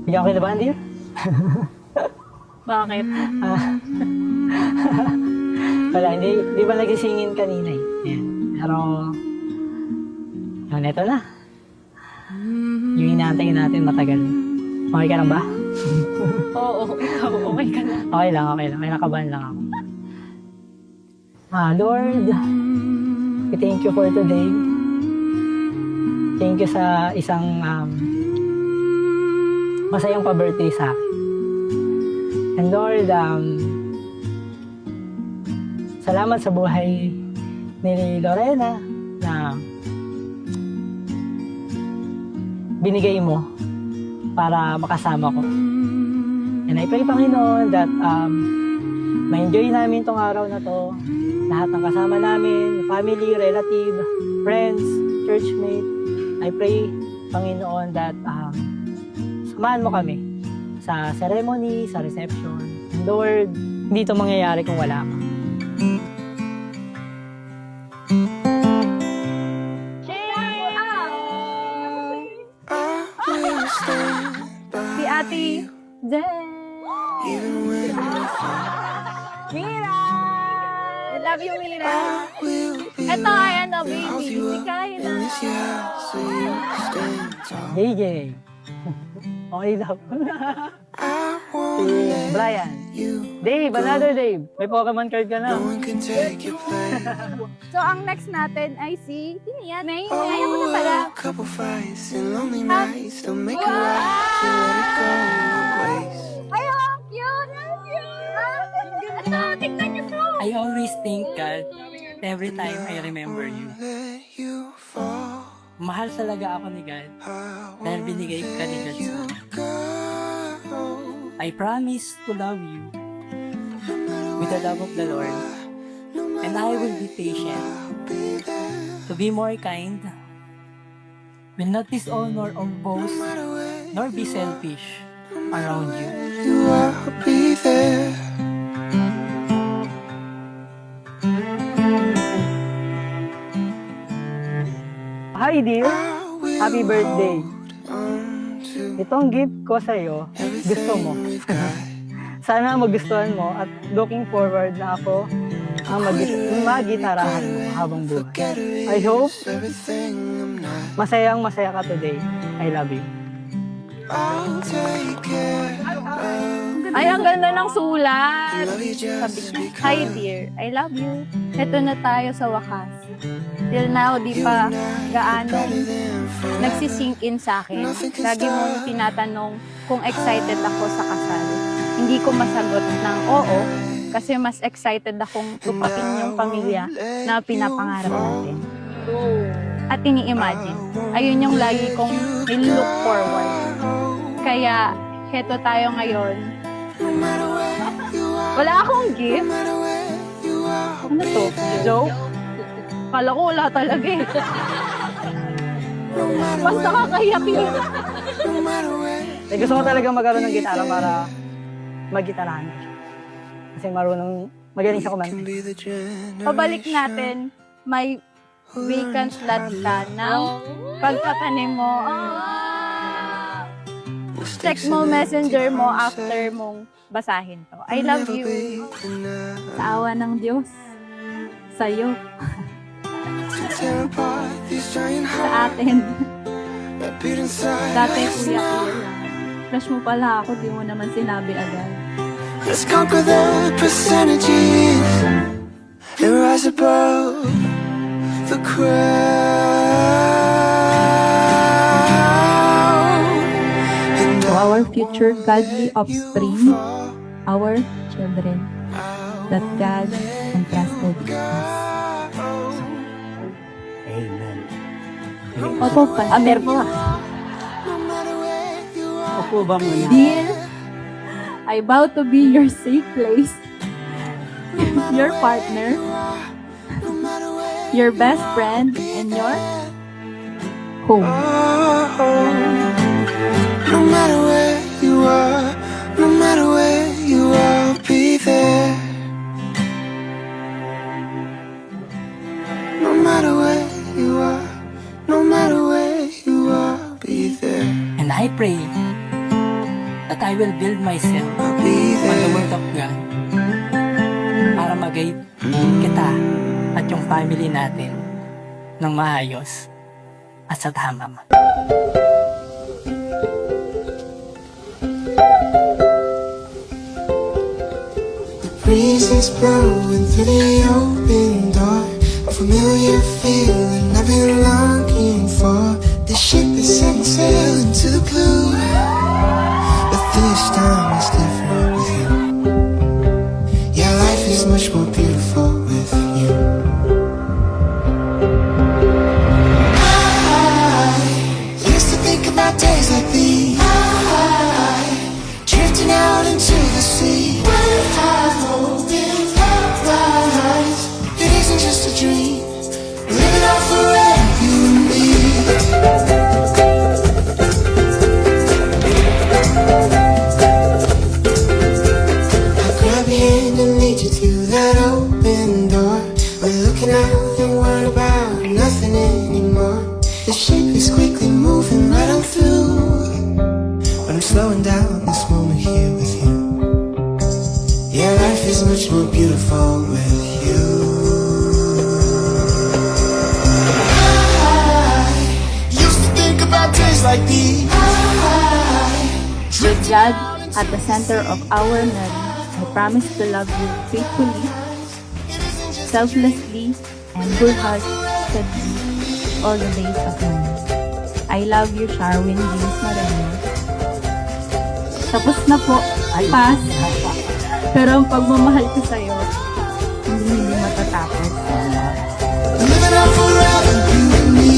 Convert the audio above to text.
Bigyan ko kinabahan, dear? Bakit? Wala, hindi ba nagisingin kanina eh. Ayan. Pero, yun, eto na. Yung inaantay natin matagal. Okay ka lang ba? Oo, ikaw, okay ka na. Okay lang. May nakabahan lang ako. Lord, we thank you for today. Thank you sa isang masayang pa-birthday sa akin. And Lord, salamat sa buhay ni Lorena na binigay mo para makasama ko. And I pray, Panginoon, that ma-enjoy namin tong araw na to. Lahat ng kasama namin, family, relative, friends, churchmate. I pray, Panginoon, that samahan mo kami sa ceremony, sa reception. And Lord, hindi ito mangyayari kung wala ka. Si Ate Jen. Mira! I love you, Mira. Ito ay baby. Si Kayla. JJ. Okay daw. Si Brian. Dave, another Dave. May Pokemon card ka na. So, ang next natin ay si Tinian. May ayaw ko na pala. Ay, ang cute! Ito, tignan niyo po. I always think, God, every time I remember you. Mahal talaga ako ni God dahil binigay ka ni God sa akin. I promise to love you with the love of the Lord, and I will be patient to be more kind, will not dishonor or boast, nor be selfish around you. I'll be there. Hi dear, happy birthday. Itong gift ko sa iyo, gusto mo. Sana magustuhan mo at looking forward na ako ang magitarahan mo habang buhay. I hope masayang masaya ka today. I love you. Ay, ang ganda ng sulat. Sabi, hi dear, I love you. Ito na tayo sa wakas. Till now, di pa gaano nagsisink in sa akin. Lagi mo tinatanong kung excited ako sa kasal. Hindi ko masagot ng oo, kasi mas excited akong tupakin yung pamilya na pinapangarap natin. At ini-imagine. Ayun yung lagi kong look forward. Kaya, heto tayo ngayon. Wala akong gift. Ano to? Joke? Kala ko wala talaga eh. Mas nakakahiyak yun. Eh, gusto ko talaga magkaroon ng gitara para mag-gitarahan. Kasi magaling siya kumanta. Pabalik natin, may vacant slot ka ng pagtatanim mo. Check mo messenger mo after mong basahin to. I love you. Sa awa ng Diyos. Sa'yo. Sa atin. Dati kuya lang. Crush mo pala ako, di mo naman sinabi agad. Let's conquer the percentages and rise above the crowd. And To our future godly offspring, our children, that God entrusted us. Amen. Opo pa. Meron po Opo ba muna? Dear, I vow to be your safe place, your partner, your best friend, and your home. no matter where you are, no matter where you are, I'll be there. No matter where you are, no matter where you are, I'll be there. And I pray that I will build myself I'll be on the there. Word of God para mag-guide kita at yung family natin ng maayos at sa tama. The breeze is blowing through the open door. A familiar feeling I've been longing for. The ship is setting sail into the blue, but this time it's different with you. Yeah, life is much more beautiful with you. I used to think about days like these, drifting out into the sea. When I open up my eyes, it isn't just a dream. We're living out forever, you and me. I'll grab your hand and lead you through that open door. We're looking out and worried about nothing anymore. The ship is quickly moving right on through, but I'm slowing down this moment here with you. Yeah, life is much more beautiful with you. I used to think about days like these. With God at the center of our marriage, I promise to love you faithfully, selflessly, and wholeheartedly all the days of my life. I love you, Sharwin James Moreno. Tapos na po. Pass. Pero ang pagmamahal ko sa'yo, hindi matatapos. Living out forever, you and me.